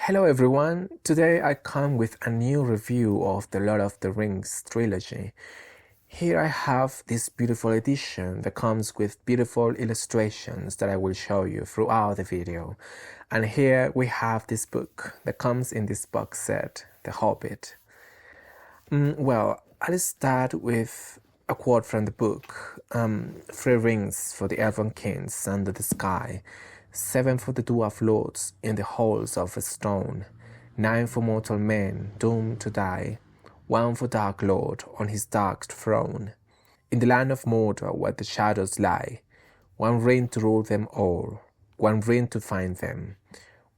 Hello everyone, today I come with a new review of the Lord of the Rings trilogy. Here I have this beautiful edition that comes with beautiful illustrations that I will show you throughout the video. And here we have this book that comes in this box set, The Hobbit. I'll start with a quote from the book. 3 rings for the elven kings under the sky, 7 for the dwarf lords in the halls of stone, 9 for mortal men doomed to die, 1 for Dark Lord on his dark throne. In the land of Mordor where the shadows lie, 1 ring to rule them all, 1 ring to find them,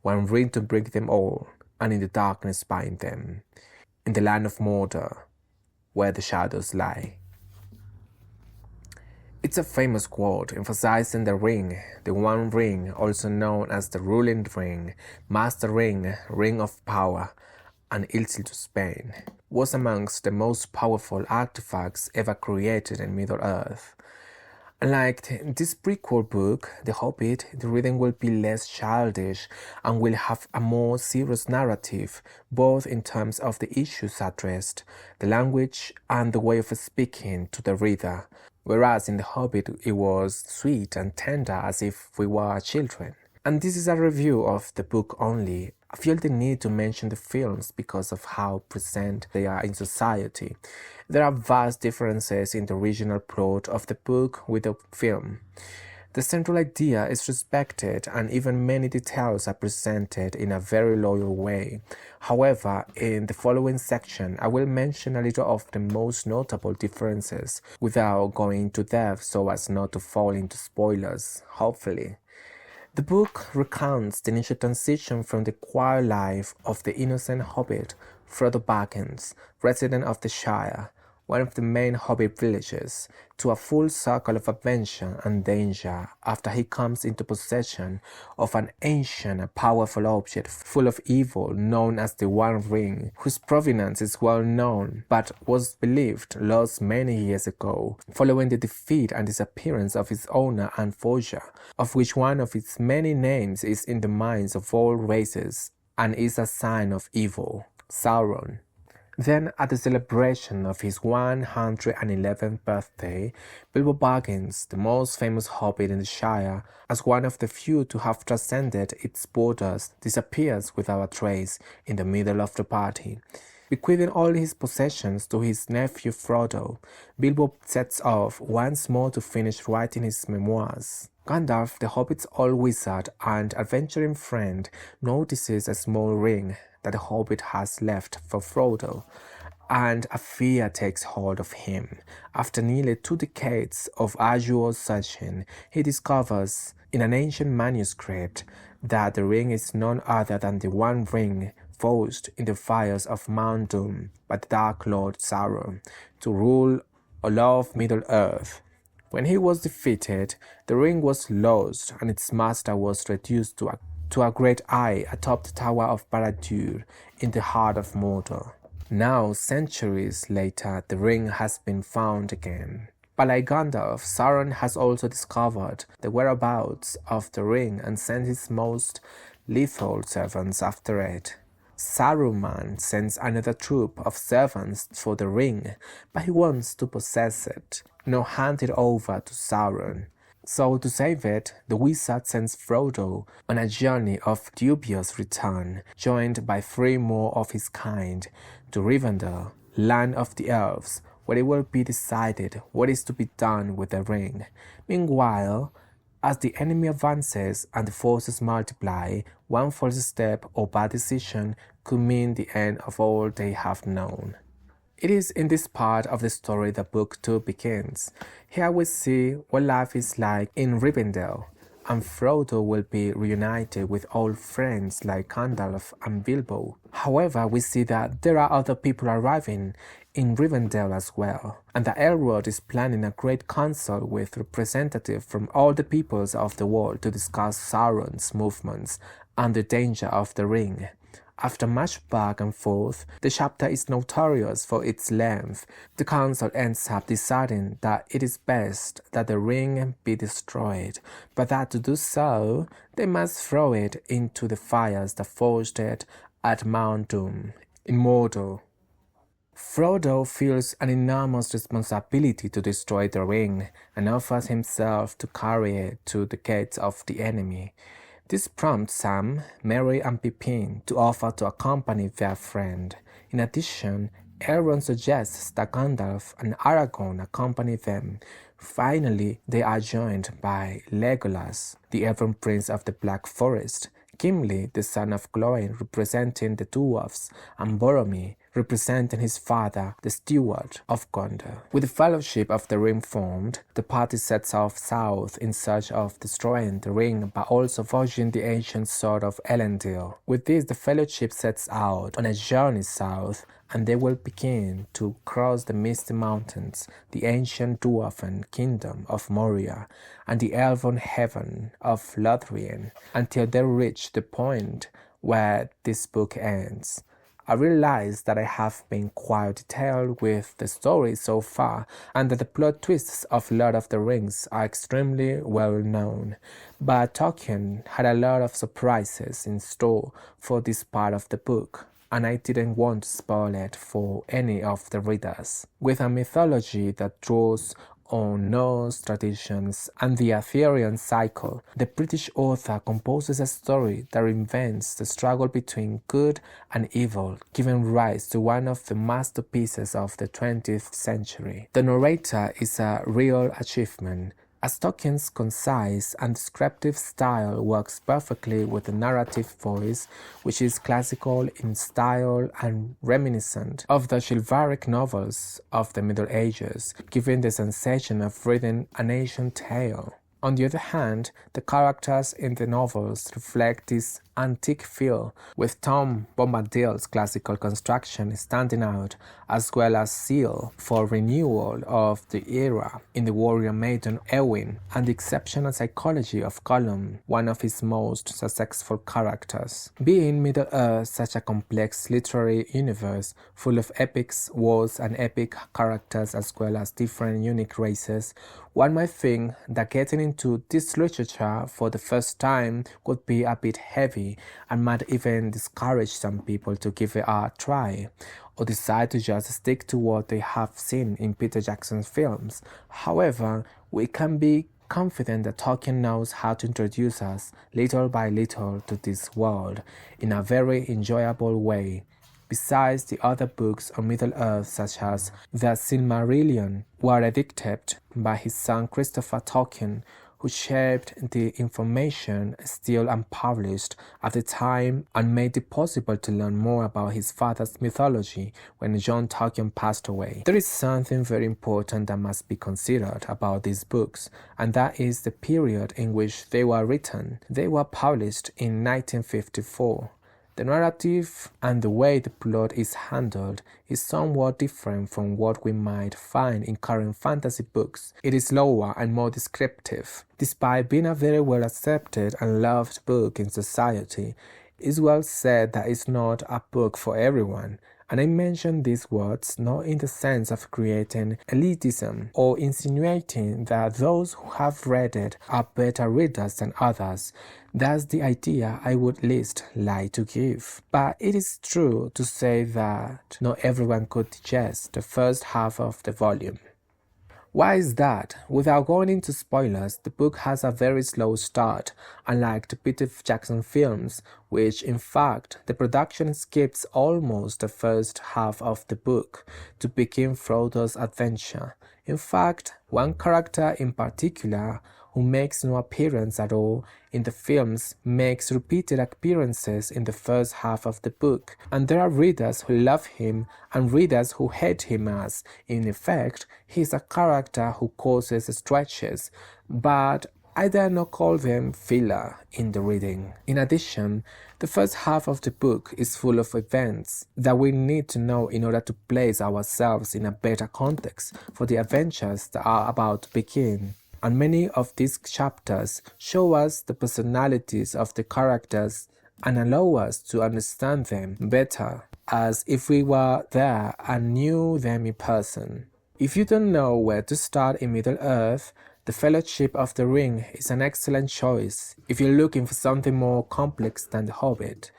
1 ring to break them all, and in the darkness bind them. In the land of Mordor, where the shadows lie. It's a famous quote emphasizing the ring, the One Ring, also known as the ruling ring, master ring, ring of power, and Isildur's Bane, was amongst the most powerful artifacts ever created in Middle-earth. Unlike this prequel book, The Hobbit, the reading will be less childish and will have a more serious narrative, both in terms of the issues addressed, the language, and the way of speaking to the reader, whereas in The Hobbit it was sweet and tender as if we were children. And this is a review of the book only. I feel the need to mention the films because of how present they are in society. There are vast differences in the original plot of the book with the film. The central idea is respected and even many details are presented in a very loyal way. However, in the following section, I will mention a little of the most notable differences without going into depth so as not to fall into spoilers, hopefully. The book recounts the initial transition from the quiet life of the innocent hobbit Frodo Baggins, resident of the Shire, one of the main hobbit villages, to a full circle of adventure and danger after he comes into possession of an ancient and powerful object full of evil known as the One Ring, whose provenance is well known but was believed lost many years ago, following the defeat and disappearance of its owner and forger, of which one of its many names is in the minds of all races and is a sign of evil, Sauron. Then, at the celebration of his 111th birthday, Bilbo Baggins, the most famous hobbit in the Shire, as one of the few to have transcended its borders, disappears without a trace in the middle of the party. Bequeathing all his possessions to his nephew Frodo, Bilbo sets off once more to finish writing his memoirs. Gandalf, the hobbit's old wizard and adventuring friend, notices a small ring that the hobbit has left for Frodo, and a fear takes hold of him. After nearly 2 decades of arduous searching, he discovers in an ancient manuscript that the ring is none other than the One Ring forged in the fires of Mount Doom by the Dark Lord Sauron to rule all of Middle-earth. When he was defeated, the ring was lost and its master was reduced to a great eye atop the Tower of Barad-dûr in the heart of Mordor. Now, centuries later, the ring has been found again. But like Gandalf, Sauron has also discovered the whereabouts of the ring and sent his most lethal servants after it. Saruman sends another troop of servants for the ring, but he wants to possess it, not hand it over to Sauron. So to save it, the wizard sends Frodo on a journey of dubious return, joined by 3 more of his kind, to Rivendell, land of the elves, where it will be decided what is to be done with the ring. Meanwhile, as the enemy advances and the forces multiply, one false step or bad decision could mean the end of all they have known. It is in this part of the story that Book 2 begins. Here we see what life is like in Rivendell, and Frodo will be reunited with old friends like Gandalf and Bilbo. However, we see that there are other people arriving in Rivendell as well, and that Elrond is planning a great council with representatives from all the peoples of the world to discuss Sauron's movements and the danger of the ring. After much back and forth, the chapter is notorious for its length. The council ends up deciding that it is best that the ring be destroyed, but that to do so, they must throw it into the fires that forged it at Mount Doom in Mordor. Frodo feels an enormous responsibility to destroy the ring and offers himself to carry it to the gates of the enemy. This prompts Sam, Merry, and Pippin to offer to accompany their friend. In addition, Elrond suggests that Gandalf and Aragorn accompany them. Finally, they are joined by Legolas, the Elven Prince of the Black Forest, Gimli, the son of Glóin, representing the dwarfs, and Boromir, representing his father, the steward of Gondor. With the Fellowship of the Ring formed, the party sets off south in search of destroying the ring but also forging the ancient sword of Elendil. With this, the Fellowship sets out on a journey south, and they will begin to cross the Misty Mountains, the ancient dwarven kingdom of Moria, and the elven heaven of Lothlorien, until they reach the point where this book ends. I realize that I have been quite detailed with the story so far, and that the plot twists of Lord of the Rings are extremely well known, but Tolkien had a lot of surprises in store for this part of the book, and I didn't want to spoil it for any of the readers. With a mythology that draws on Norse traditions and the Arthurian cycle, the British author composes a story that reinvents the struggle between good and evil, giving rise to one of the masterpieces of the 20th century. The narrator is a real achievement, as Tolkien's concise and descriptive style works perfectly with the narrative voice, which is classical in style and reminiscent of the chivalric novels of the Middle Ages, giving the sensation of reading an ancient tale. On the other hand, the characters in the novels reflect this antique feel, with Tom Bombadil's classical construction standing out, as well as zeal for renewal of the era in the warrior maiden Eowyn, and the exceptional psychology of Gollum, one of his most successful characters. Being Middle-earth such a complex literary universe, full of epics, worlds, and epic characters, as well as different unique races, one might think that getting into this literature for the first time could be a bit heavy and might even discourage some people to give it a try, or decide to just stick to what they have seen in Peter Jackson's films. However, we can be confident that Tolkien knows how to introduce us little by little to this world in a very enjoyable way. Besides, the other books on Middle-earth, such as The Silmarillion, were edited by his son Christopher Tolkien, who shaped the information still unpublished at the time and made it possible to learn more about his father's mythology when John Tolkien passed away. There is something very important that must be considered about these books, and that is the period in which they were written. They were published in 1954. The narrative and the way the plot is handled is somewhat different from what we might find in current fantasy books. It is slower and more descriptive. Despite being a very well accepted and loved book in society, it is well said that it's not a book for everyone. And I mention these words not in the sense of creating elitism or insinuating that those who have read it are better readers than others. That's the idea I would least like to give. But it is true to say that not everyone could digest the first half of the volume. Why is that? Without going into spoilers, the book has a very slow start, unlike the Peter Jackson films, which in fact, the production skips almost the first half of the book to begin Frodo's adventure. In fact, one character in particular, who makes no appearance at all in the films, makes repeated appearances in the first half of the book, and there are readers who love him and readers who hate him, as, in effect, he is a character who causes stretches, but I dare not call them filler in the reading. In addition, the first half of the book is full of events that we need to know in order to place ourselves in a better context for the adventures that are about to begin. And many of these chapters show us the personalities of the characters and allow us to understand them better, as if we were there and knew them in person. If you don't know where to start in Middle-earth, The Fellowship of the Ring is an excellent choice if you're looking for something more complex than The Hobbit.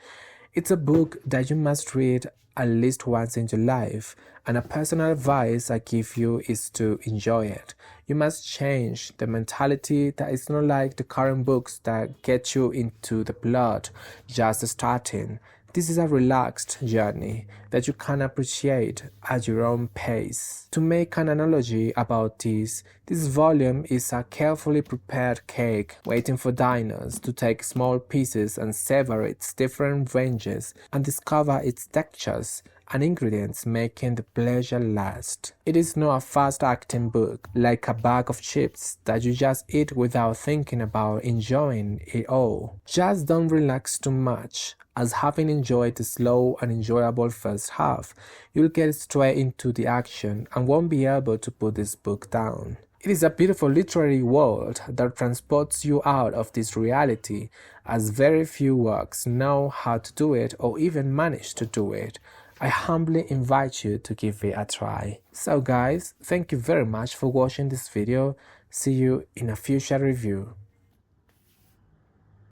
It's a book that you must read at least once in your life, and a personal advice I give you is to enjoy it. You must change the mentality that it's not like the current books that get you into the plot just starting. This is a relaxed journey that you can appreciate at your own pace. To make an analogy about this volume is a carefully prepared cake waiting for diners to take small pieces and savor its different ranges and discover its textures and ingredients, making the pleasure last. It is not a fast-acting book like a bag of chips that you just eat without thinking about enjoying it all. Just don't relax too much, as having enjoyed the slow and enjoyable first half, you'll get straight into the action and won't be able to put this book down. It is a beautiful literary world that transports you out of this reality, as very few works know how to do it or even manage to do it. I humbly invite you to give it a try. So guys, thank you very much for watching this video. See you in a future review.